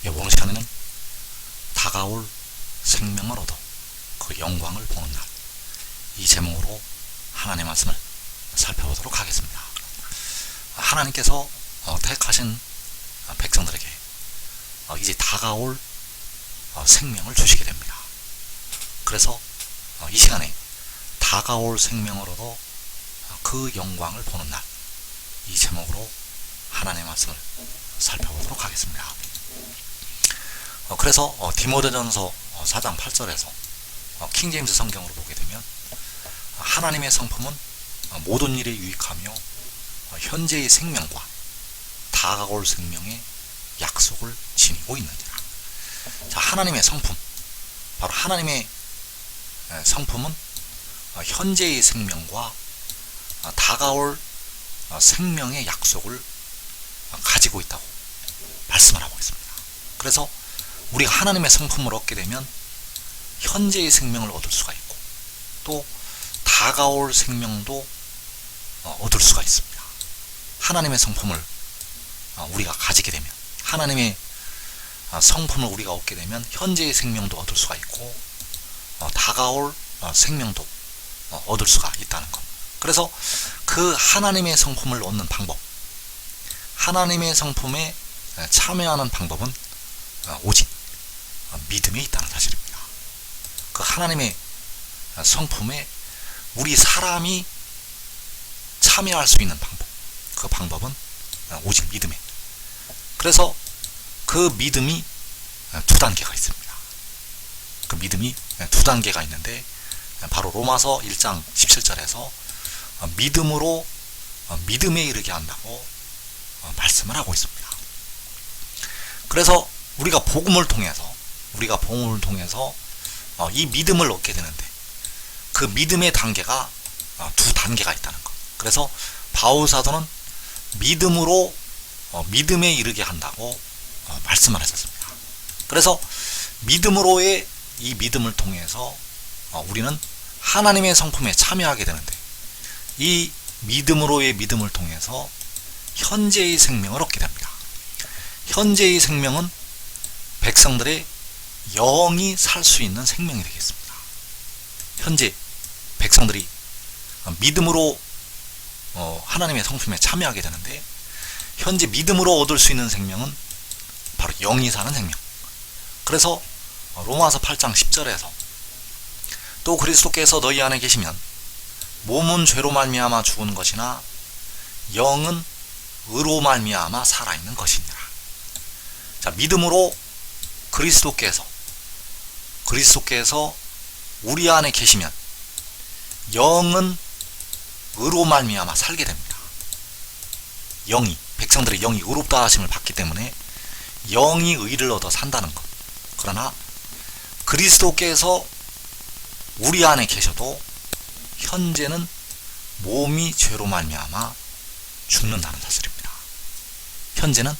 이번 시간에는 다가올 생명을 얻어 그 영광을 보는 날, 이 제목으로 하나님의 말씀을 살펴보도록 하겠습니다. 하나님께서 택하신 백성들에게 이제 다가올 생명을 주시게 됩니다. 그래서 이 시간에 다가올 생명을 얻어 그 영광을 보는 날, 이 제목으로 하나님의 말씀을 살펴보도록 하겠습니다. 그래서 디모데전서 4장 8절에서 킹제임스 성경으로 보게 되면 하나님의 성품은 모든 일에 유익하며 현재의 생명과 다가올 생명의 약속을 지니고 있느니라. 자, 하나님의 성품, 바로 하나님의 성품은 현재의 생명과 다가올 생명의 약속을 가지고 있다고 말씀을 하고 있습니다. 그래서 우리가 하나님의 성품을 얻게 되면 현재의 생명을 얻을 수가 있고, 또 다가올 생명도 얻을 수가 있습니다. 하나님의 성품을 우리가 가지게 되면, 하나님의 성품을 우리가 얻게 되면 현재의 생명도 얻을 수가 있고, 다가올 생명도 얻을 수가 있다는 것. 그래서 그 하나님의 성품을 얻는 방법, 하나님의 성품에 참여하는 방법은 오직 믿음에 있다는 사실입니다. 그 하나님의 성품에 우리 사람이 참여할 수 있는 방법, 그 방법은 오직 믿음에. 그래서 그 믿음이 두 단계가 있습니다. 그 믿음이 두 단계가 있는데, 바로 로마서 1장 17절에서 믿음으로 믿음에 이르게 한다고 말씀을 하고 있습니다. 그래서 우리가 복음을 통해서 이 믿음을 얻게 되는데, 그 믿음의 단계가 두 단계가 있다는 것. 그래서 바울 사도는 믿음으로 믿음에 이르게 한다고 말씀을 하셨습니다. 그래서 믿음으로의 이 믿음을 통해서 우리는 하나님의 성품에 참여하게 되는데, 이 믿음으로의 믿음을 통해서 현재의 생명을 얻게 됩니다. 현재의 생명은 백성들의 영이 살 수 있는 생명이 되겠습니다. 현재 백성들이 믿음으로 하나님의 성품에 참여하게 되는데, 현재 믿음으로 얻을 수 있는 생명은 바로 영이 사는 생명. 그래서 로마서 8장 10절에서 또 그리스도께서 너희 안에 계시면 몸은 죄로 말미암아 죽은 것이나 영은 의로 말미암아 살아있는 것이니라. 자, 믿음으로 그리스도께서 우리 안에 계시면 영은 의로 말미암아 살게 됩니다. 백성들의 영이 의롭다 하심을 받기 때문에 영이 의를 얻어 산다는 것. 그러나 그리스도께서 우리 안에 계셔도 현재는 몸이 죄로 말미암아 죽는다는 사실입니다. 현재는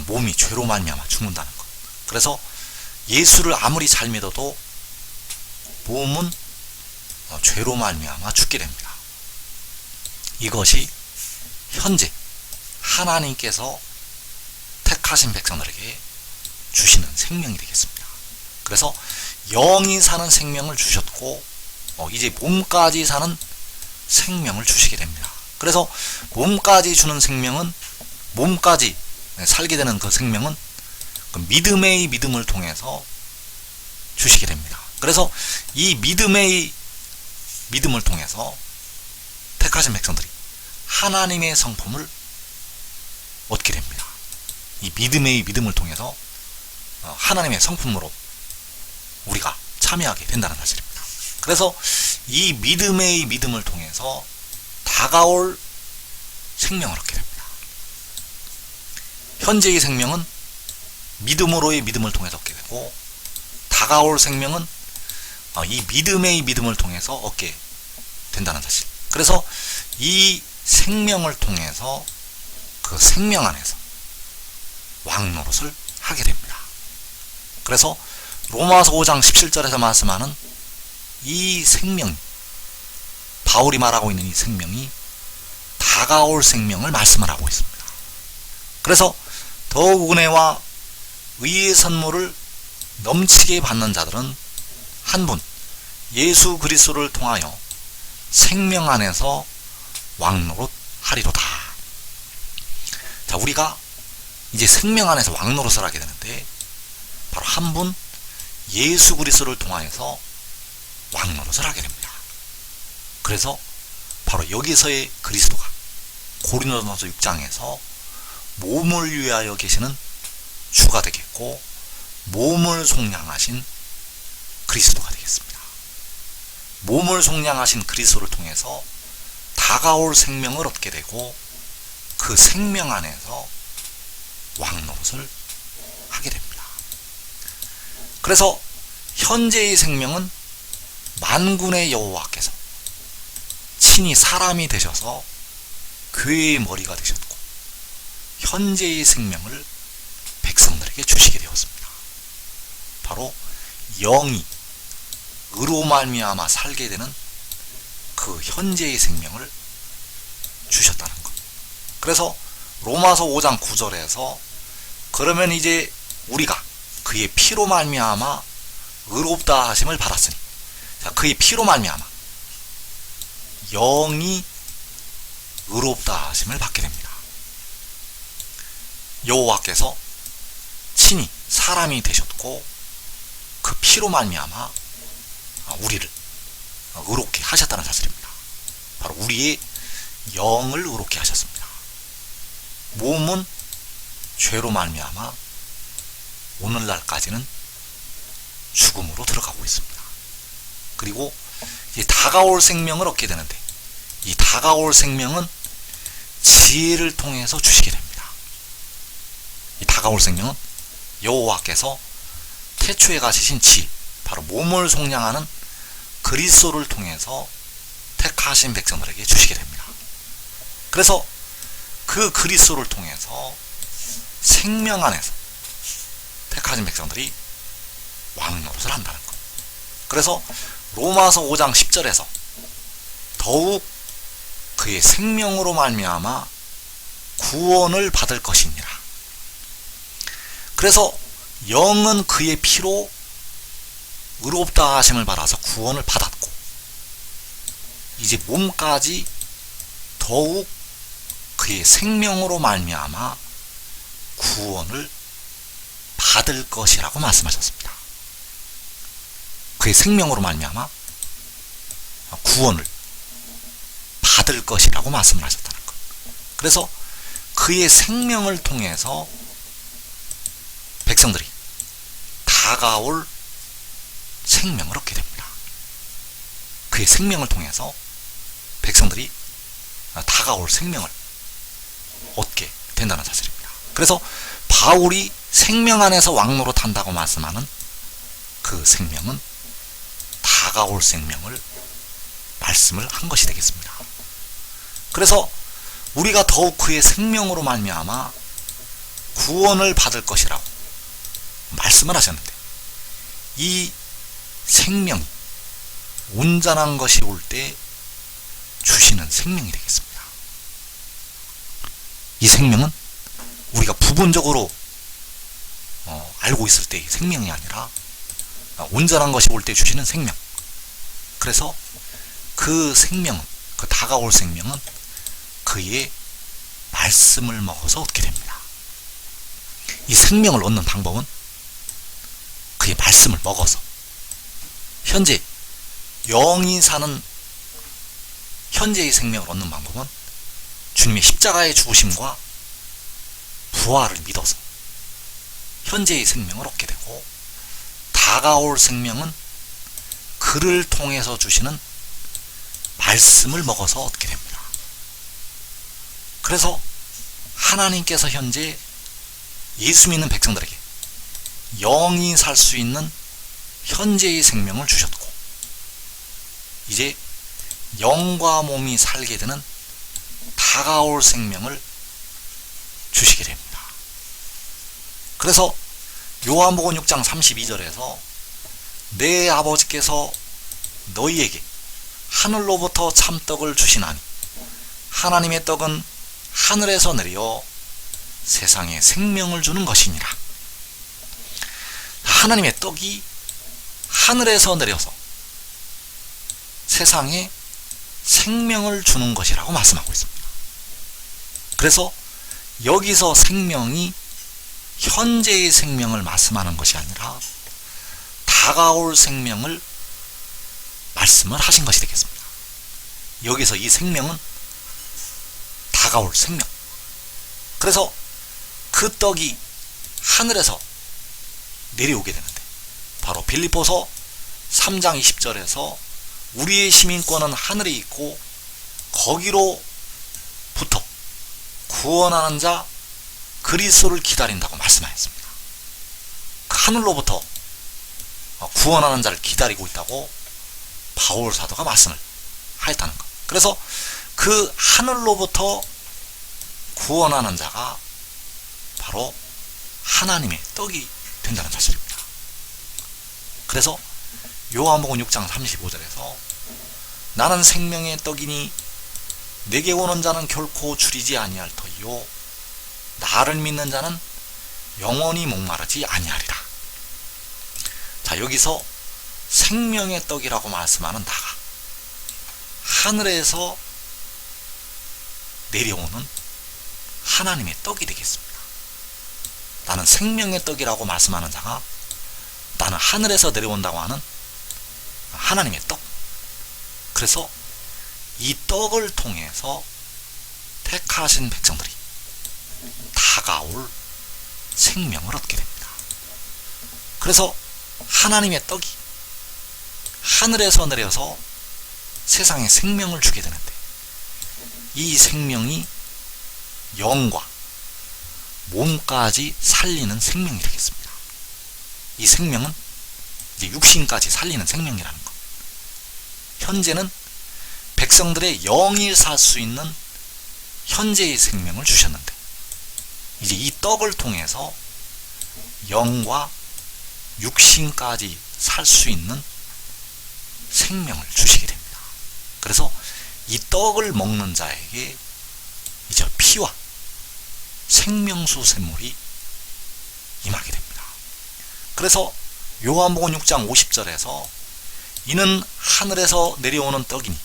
몸이 죄로 말미암아 죽는다는 것. 그래서 예수를 아무리 잘 믿어도 몸은 죄로 말미암아 죽게 됩니다. 이것이 현재 하나님께서 택하신 백성들에게 주시는 생명이 되겠습니다. 그래서 영이 사는 생명을 주셨고, 이제 몸까지 사는 생명을 주시게 됩니다. 그래서 몸까지 주는 생명은, 몸까지 살게 되는 그 생명은 그 믿음의 믿음을 통해서 주시게 됩니다. 그래서 이 믿음의 믿음을 통해서 택하신 백성들이 하나님의 성품을 얻게 됩니다. 이 믿음의 믿음을 통해서 하나님의 성품으로 우리가 참여하게 된다는 사실입니다. 그래서 이 믿음의 믿음을 통해서 다가올 생명을 얻게 됩니다. 현재의 생명은 믿음으로의 믿음을 통해서 얻게 되고, 다가올 생명은 이 믿음의 믿음을 통해서 얻게 된다는 사실. 그래서 이 생명을 통해서 그 생명 안에서 왕노릇을 하게 됩니다. 그래서 로마서 5장 17절에서 말씀하는 이 생명, 바울이 말하고 있는 이 생명이 다가올 생명을 말씀을 하고 있습니다. 그래서 더욱 은혜와 의의 선물을 넘치게 받는 자들은 한 분 예수 그리스도를 통하여 생명 안에서 왕노릇 하리로다. 자, 우리가 이제 생명 안에서 왕노릇을 하게 되는데 바로 한 분 예수 그리스도를 통하여서 왕노릇을 하게 됩니다. 그래서 바로 여기서의 그리스도가 고린도전서 6장에서 몸을 위하여 계시는 주가 되겠고 몸을 속량하신 그리스도가 되겠습니다. 몸을 속량하신 그리스도를 통해서 다가올 생명을 얻게 되고 그 생명 안에서 왕노릇을 하게 됩니다. 그래서 현재의 생명은 만군의 여호와께서 친히 사람이 되셔서 교회의 머리가 되셨고 현재의 생명을 백성들에게 주시게 되었습니다. 바로 영이 의로 말미암아 살게 되는 그 현재의 생명을 주셨다는 것. 그래서 로마서 5장 9절에서 그러면 이제 우리가 그의 피로 말미암아 의롭다 하심을 받았으니, 자, 그의 피로 말미암아 영이 의롭다 하심을 받게 됩니다. 여호와께서 친히 사람이 되셨고 그 피로 말미암아 우리를 의롭게 하셨다는 사실입니다. 바로 우리의 영을 의롭게 하셨습니다. 몸은 죄로 말미암아 오늘날까지는 죽음으로 들어가고 있습니다. 그리고 이제 다가올 생명을 얻게 되는데 이 다가올 생명은 지혜를 통해서 주시게 됩니다. 이 다가올 생명은 여호와께서 태초에 가지신 지혜, 바로 몸을 속량하는 그리스도를 통해서 택하신 백성들에게 주시게 됩니다. 그래서 그 그리스도를 통해서 생명 안에서 택하신 백성들이 왕노릇을 한다는 것. 그래서 로마서 5장 10절에서 더욱 그의 생명으로 말미암아 구원을 받을 것이니라. 그래서 영은 그의 피로 의롭다 하심을 받아서 구원을 받았고 이제 몸까지 더욱 그의 생명으로 말미암아 구원을 받을 것이라고 말씀하셨습니다. 그의 생명으로 말미암아 구원을 받을 것이라고 말씀을 하셨다는 것. 그래서 그의 생명을 통해서 백성들이 다가올 생명을 얻게 됩니다. 그의 생명을 통해서 백성들이 다가올 생명을 얻게 된다는 사실입니다. 그래서 바울이 생명 안에서 왕노릇 한다고 말씀하는 그 생명은 다가올 생명을 말씀을 한 것이 되겠습니다. 그래서 우리가 더욱 그의 생명으로 말미암아 구원을 받을 것이라고 말씀을 하셨는데 이 생명이 온전한 것이 올 때 주시는 생명이 되겠습니다. 이 생명은 우리가 부분적으로 알고 있을 때의 생명이 아니라 온전한 것이 올 때 주시는 생명. 그래서 그 생명은, 그 다가올 생명은 그의 말씀을 먹어서 얻게 됩니다. 이 생명을 얻는 방법은 그의 말씀을 먹어서 현재 영이 사는 현재의 생명을 얻는 방법은 주님의 십자가의 죽으심과 부활을 믿어서 현재의 생명을 얻게 되고 다가올 생명은 그를 통해서 주시는 말씀을 먹어서 얻게 됩니다. 그래서 하나님께서 현재 예수 믿는 백성들에게 영이 살 수 있는 현재의 생명을 주셨고 이제 영과 몸이 살게 되는 다가올 생명을 주시게 됩니다. 그래서 요한복음 6장 32절에서 내 아버지께서 너희에게 하늘로부터 참떡을 주시나니 하나님의 떡은 하늘에서 내려 세상에 생명을 주는 것이니라. 하나님의 떡이 하늘에서 내려서 세상에 생명을 주는 것이라고 말씀하고 있습니다. 그래서 여기서 생명이 현재의 생명을 말씀하는 것이 아니라 다가올 생명을 말씀을 하신 것이 되겠습니다. 여기서 이 생명은 다가올 생명. 그래서 그 떡이 하늘에서 내려오게 되는데, 바로 빌립보서 3장 20절에서 우리의 시민권은 하늘에 있고 거기로부터 구원하는 자 그리스도를 기다린다고 말씀하였습니다. 그 하늘로부터 구원하는 자를 기다리고 있다고 바울 사도가 말씀을 하였다는 것. 그래서 그 하늘로부터 구원하는 자가 바로 하나님의 떡이 된다는 사실입니다. 그래서 요한복음 6장 35절에서 나는 생명의 떡이니 내게 오는 자는 결코 줄이지 아니할 터이요 나를 믿는 자는 영원히 목마르지 아니하리라. 자, 여기서 생명의 떡이라고 말씀하는 나가 하늘에서 내려오는 하나님의 떡이 되겠습니다. 나는 생명의 떡이라고 말씀하는 자가 나는 하늘에서 내려온다고 하는 하나님의 떡. 그래서 이 떡을 통해서 택하신 백성들이 다가올 생명을 얻게 됩니다. 그래서 하나님의 떡이 하늘에서 내려서 세상에 생명을 주게 되는데, 이 생명이 영과 몸까지 살리는 생명이 되겠습니다. 이 생명은 이제 육신까지 살리는 생명이라는 것. 현재는 백성들의 영이 살 수 있는 현재의 생명을 주셨는데, 이제 이 떡을 통해서 영과 육신까지 살 수 있는 생명을 주시게 됩니다. 그래서 이 떡을 먹는 자에게 이제 피와 생명수 샘물이 임하게 됩니다. 그래서 요한복음 6장 50절에서 이는 하늘에서 내려오는 떡이니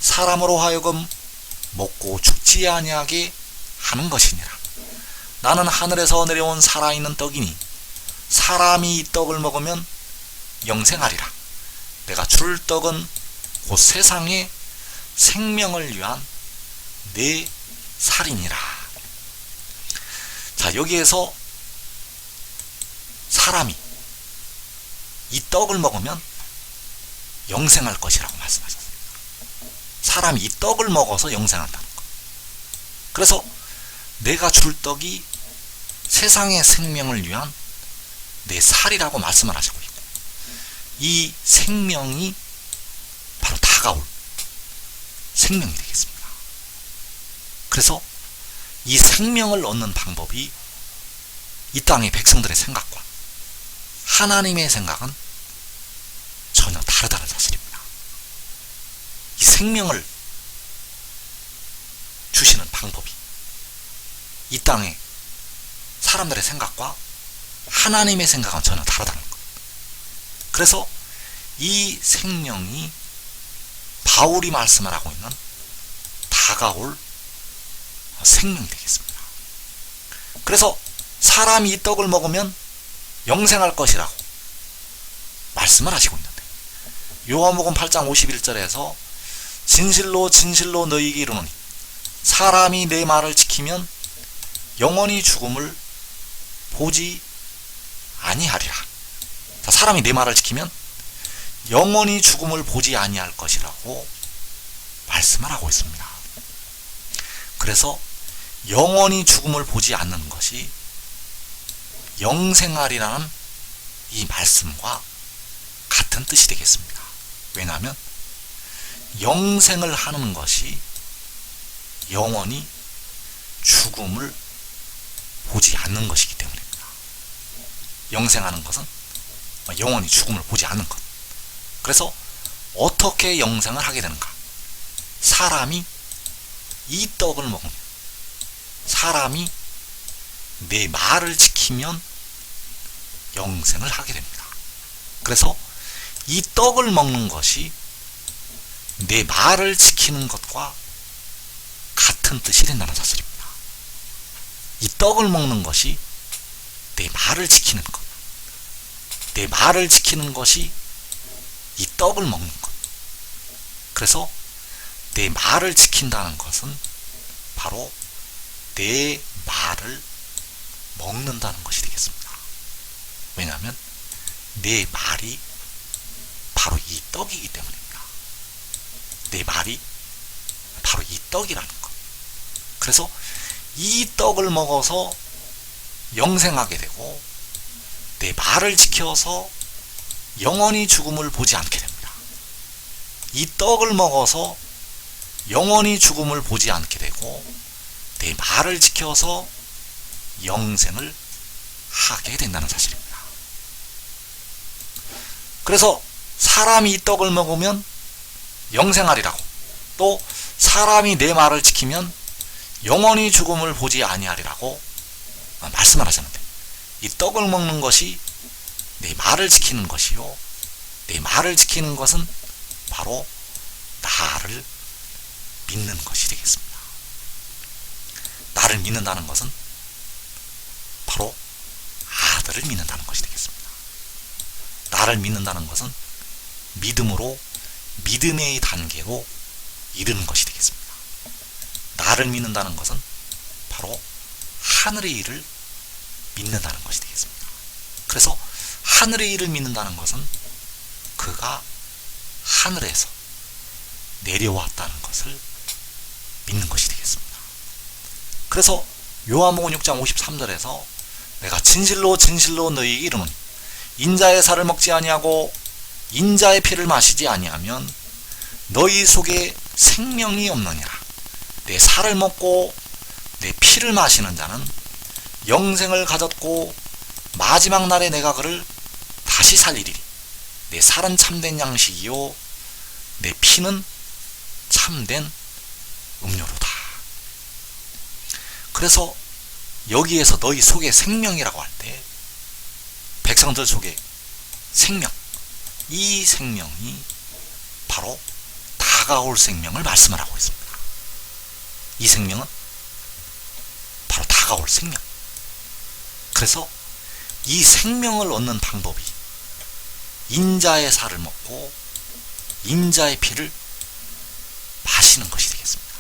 사람으로 하여금 먹고 죽지 아니하게 하는 것이니라. 나는 하늘에서 내려온 살아있는 떡이니 사람이 이 떡을 먹으면 영생하리라. 내가 줄 떡은 곧 세상에 생명을 위한 내 살이니라. 자, 여기에서 사람이 이 떡을 먹으면 영생할 것이라고 말씀하셨습니다. 사람이 이 떡을 먹어서 영생한다는 것. 그래서 내가 줄 떡이 세상의 생명을 위한 내 살이라고 말씀을 하시고 있고, 이 생명이 바로 다가올 생명이 되겠습니다. 그래서 이 생명을 얻는 방법이 이 땅의 백성들의 생각과 하나님의 생각은 전혀 다르다는 사실입니다. 이 생명을 주시는 방법이 이 땅의 사람들의 생각과 하나님의 생각은 전혀 다르다는 것. 그래서 이 생명이 바울이 말씀을 하고 있는 다가올 생명이 되겠습니다. 그래서 사람이 이 떡을 먹으면 영생할 것이라고 말씀을 하시고 있는데, 요한복음 8장 51절에서 진실로 진실로 너희에게 이르노니 사람이 내 말을 지키면 영원히 죽음을 보지 아니하리라. 자, 사람이 내 말을 지키면 영원히 죽음을 보지 아니할 것이라고 말씀을 하고 있습니다. 그래서 영원히 죽음을 보지 않는 것이 영생하리라는 이 말씀과 같은 뜻이 되겠습니다. 왜냐하면 영생을 하는 것이 영원히 죽음을 보지 않는 것이기 때문입니다. 영생하는 것은 영원히 죽음을 보지 않는 것. 그래서 어떻게 영생을 하게 되는가? 사람이 이 떡을 먹으면, 사람이 내 말을 지키면 영생을 하게 됩니다. 그래서 이 떡을 먹는 것이 내 말을 지키는 것과 같은 뜻이 된다는 사실입니다. 이 떡을 먹는 것이 내 말을 지키는 것, 내 말을 지키는 것이 이 떡을 먹는 것. 그래서 내 말을 지킨다는 것은 바로 내 말을 먹는다는 것이 되겠습니다. 왜냐하면 내 말이 바로 이 떡이기 때문입니다. 내 말이 바로 이 떡이라는 것. 그래서 이 떡을 먹어서 영생하게 되고 내 말을 지켜서 영원히 죽음을 보지 않게 됩니다. 이 떡을 먹어서 영원히 죽음을 보지 않게 되고 내 말을 지켜서 영생을 하게 된다는 사실입니다. 그래서 사람이 이 떡을 먹으면 영생하리라고, 또 사람이 내 말을 지키면 영원히 죽음을 보지 아니하리라고 말씀을 하셨는데, 이 떡을 먹는 것이 내 말을 지키는 것이요, 내 말을 지키는 것은 바로 나를 믿는 것이 되겠습니다. 나를 믿는다는 것은 바로 아들을 믿는다는 것이 되겠습니다. 나를 믿는다는 것은 믿음으로 믿음의 단계로 이르는 것이 되겠습니다. 나를 믿는다는 것은 바로 하늘의 일을 믿는다는 것이 되겠습니다. 그래서 하늘의 일을 믿는다는 것은 그가 하늘에서 내려왔다는 것을 믿는 것이 되겠습니다. 그래서 요한복음 6장 53절에서 내가 진실로 진실로 너희에게 이르노니 인자의 살을 먹지 아니하고 인자의 피를 마시지 아니하면 너희 속에 생명이 없느니라. 내 살을 먹고 내 피를 마시는 자는 영생을 가졌고 마지막 날에 내가 그를 다시 살리리니 내 살은 참된 양식이요 내 피는 참된 음료로다. 그래서 여기에서 너희 속에 생명이라고 할 때 백성들 속에 생명, 이 생명이 바로 다가올 생명을 말씀을 하고 있습니다. 이 생명은 바로 다가올 생명. 그래서 이 생명을 얻는 방법이 인자의 살을 먹고 인자의 피를 마시는 것이 되겠습니다.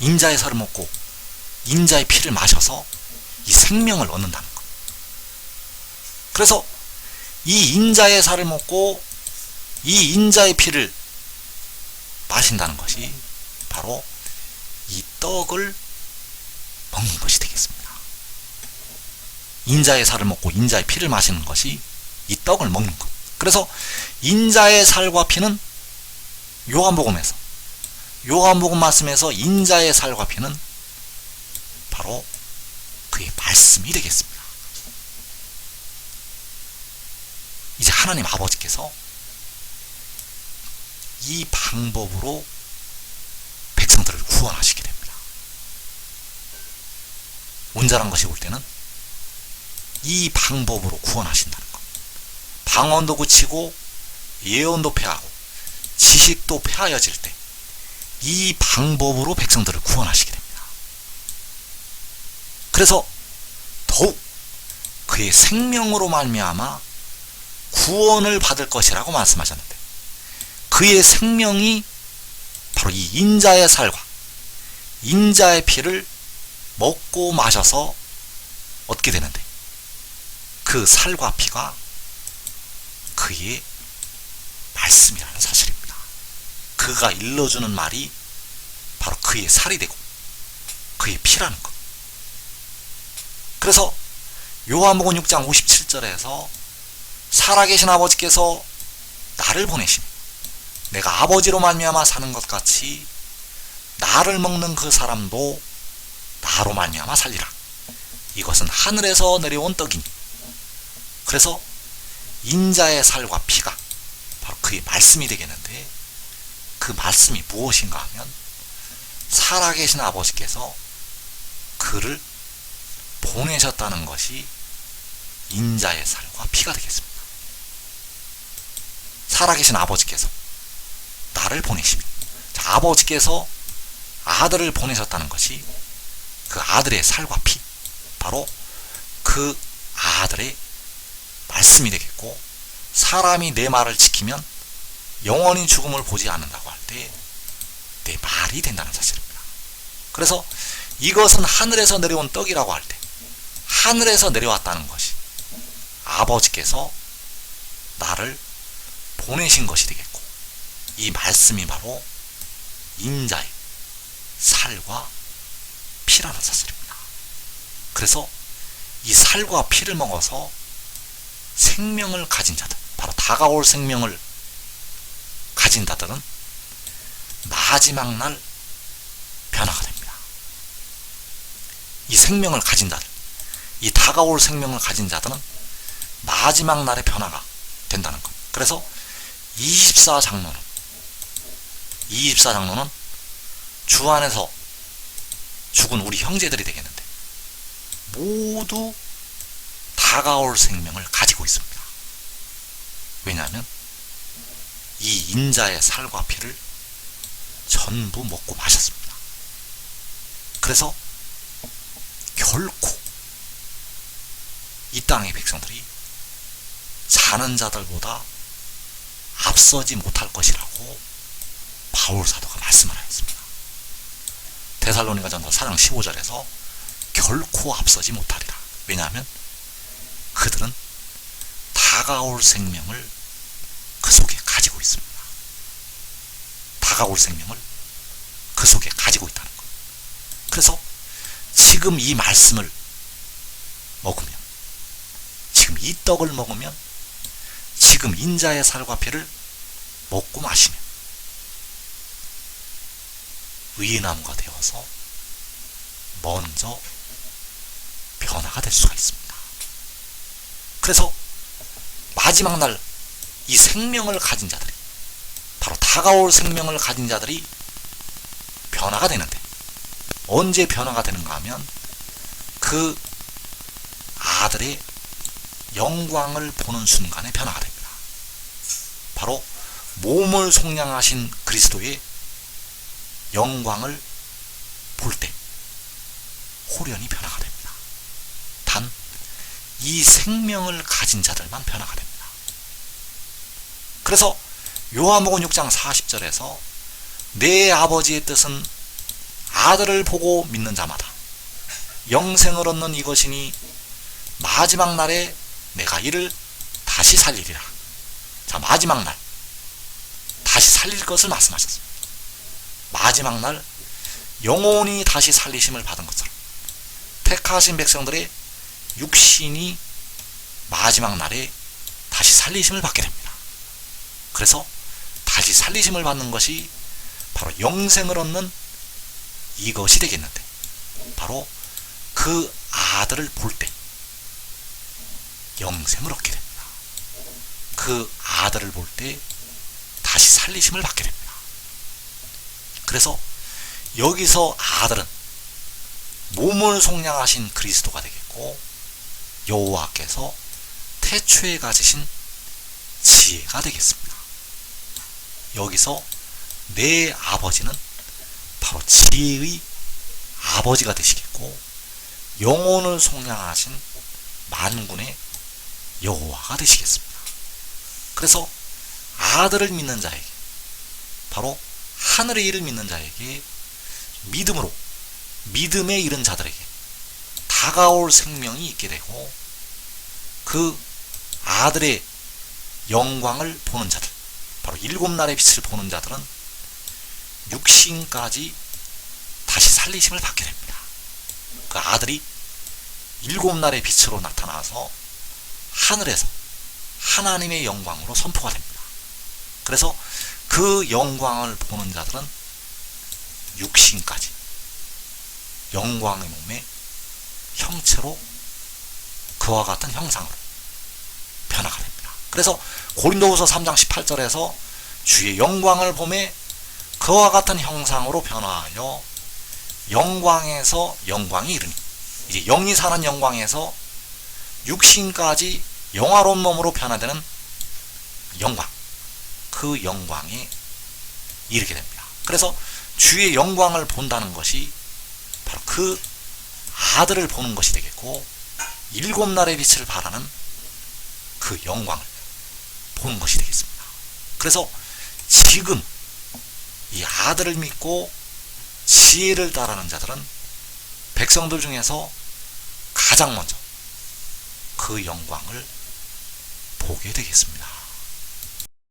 인자의 살을 먹고 인자의 피를 마셔서 이 생명을 얻는다는 것. 그래서 이 인자의 살을 먹고 이 인자의 피를 마신다는 것이 바로 이 떡을 먹는 것이 되겠습니다. 인자의 살을 먹고 인자의 피를 마시는 것이 이 떡을 먹는 것. 그래서 인자의 살과 피는 요한복음에서, 요한복음 말씀에서 인자의 살과 피는 바로 그의 말씀이 되겠습니다. 이제 하나님 아버지께서 이 방법으로 백성들을 구원하시게 됩니다. 온전한 것이 올 때는 이 방법으로 구원하신다는 것. 방언도 그치고 예언도 폐하고 지식도 폐하여질 때 이 방법으로 백성들을 구원하시게 됩니다. 그래서 더욱 그의 생명으로 말미암아 구원을 받을 것이라고 말씀하셨는데, 그의 생명이 바로 이 인자의 살과 인자의 피를 먹고 마셔서 얻게 되는데, 그 살과 피가 그의 말씀이라는 사실입니다. 그가 일러주는 말이 바로 그의 살이 되고 그의 피라는 것. 그래서 요한복음 6장 57절에서 살아계신 아버지께서 나를 보내시니 내가 아버지로 말미암아 사는 것 같이 나를 먹는 그 사람도 나로 말미암아 살리라. 이것은 하늘에서 내려온 떡이니. 그래서 인자의 살과 피가 바로 그의 말씀이 되겠는데, 그 말씀이 무엇인가 하면 살아계신 아버지께서 그를 보내셨다는 것이 인자의 살과 피가 되겠습니다. 살아계신 아버지께서 나를 보내시며, 자, 아버지께서 아들을 보내셨다는 것이 그 아들의 살과 피, 바로 그 아들의 말씀이 되겠고, 사람이 내 말을 지키면 영원히 죽음을 보지 않는다고 할 때 내 말이 된다는 사실입니다. 그래서 이것은 하늘에서 내려온 떡이라고 할 때 하늘에서 내려왔다는 것이 아버지께서 나를 보내신 것이 되겠고, 이 말씀이 바로 인자의 살과 피라는 사실입니다. 그래서 이 살과 피를 먹어서 생명을 가진 자들, 바로 다가올 생명을 가진 자들은 마지막 날 변화가 됩니다. 이 생명을 가진 자들, 이 다가올 생명을 가진 자들은 마지막 날의 변화가 된다는 것. 그래서 24장로는 주 안에서 죽은 우리 형제들이 되겠는데 모두 다가올 생명을 가지고 있습니다. 왜냐하면 이 인자의 살과 피를 전부 먹고 마셨습니다. 그래서 결코 이 땅의 백성들이 자는 자들보다 앞서지 못할 것이라고 바울 사도가 말씀을 하였습니다. 데살로니가전서 4장 15절에서 결코 앞서지 못하리라. 왜냐하면 그들은 다가올 생명을 그 속에 가지고 있습니다. 다가올 생명을 그 속에 가지고 있다는 것. 그래서 지금 이 말씀을 먹으면, 지금 이 떡을 먹으면, 지금 인자의 살과 피를 먹고 마시면 의의 나무가 되어서 먼저 변화가 될 수가 있습니다. 그래서 마지막 날 이 생명을 가진 자들이, 바로 다가올 생명을 가진 자들이 변화가 되는데, 언제 변화가 되는가 하면 그 아들의 영광을 보는 순간에 변화가 됩니다. 바로 몸을 속량하신 그리스도의 영광을 볼 때 홀연히 변화가 됩니다. 단 이 생명을 가진 자들만 변화가 됩니다. 그래서 요한복음 6장 40절에서 내 아버지의 뜻은 아들을 보고 믿는 자마다 영생을 얻는 이것이니 마지막 날에 내가 이를 다시 살리리라. 자, 마지막 날 다시 살릴 것을 말씀하셨습니다. 마지막 날 영혼이 다시 살리심을 받은 것처럼 택하신 백성들의 육신이 마지막 날에 다시 살리심을 받게 됩니다. 그래서 다시 살리심을 받는 것이 바로 영생을 얻는 이것이 되겠는데, 바로 그 아들을 볼 때 영생을 얻게 됩니다. 그 아들을 볼 때 다시 살리심을 받게 됩니다. 그래서 여기서 아들은 몸을 속량하신 그리스도가 되겠고, 여호와께서 태초에 가지신 지혜가 되겠습니다. 여기서 내 아버지는 바로 지혜의 아버지가 되시겠고, 영혼을 속량하신 만군의 여호와가 되시겠습니다. 그래서 아들을 믿는 자에게, 바로 하늘의 일을 믿는 자에게, 믿음으로 믿음에 이른 자들에게 다가올 생명이 있게 되고, 그 아들의 영광을 보는 자들, 바로 7날의 빛을 보는 자들은 육신까지 다시 살리심을 받게 됩니다. 그 아들이 7날의 빛으로 나타나서 하늘에서 하나님의 영광으로 선포가 됩니다. 그래서 그 영광을 보는 자들은 육신까지 영광의 몸의 형체로 그와 같은 형상으로 변화가 됩니다. 그래서 고린도후서 3장 18절에서 주의 영광을 보매 그와 같은 형상으로 변화하여 영광에서 영광이 이르니, 이제 영이 사는 영광에서 육신까지 영화로운 몸으로 변화되는 영광, 그 영광에 이르게 됩니다. 그래서 주의 영광을 본다는 것이 바로 그 아들을 보는 것이 되겠고, 일곱 날의 빛을 발하는 그 영광을 보는 것이 되겠습니다. 그래서 지금 이 아들을 믿고 지혜를 따르는 자들은 백성들 중에서 가장 먼저 그 영광을 보게 되겠습니다.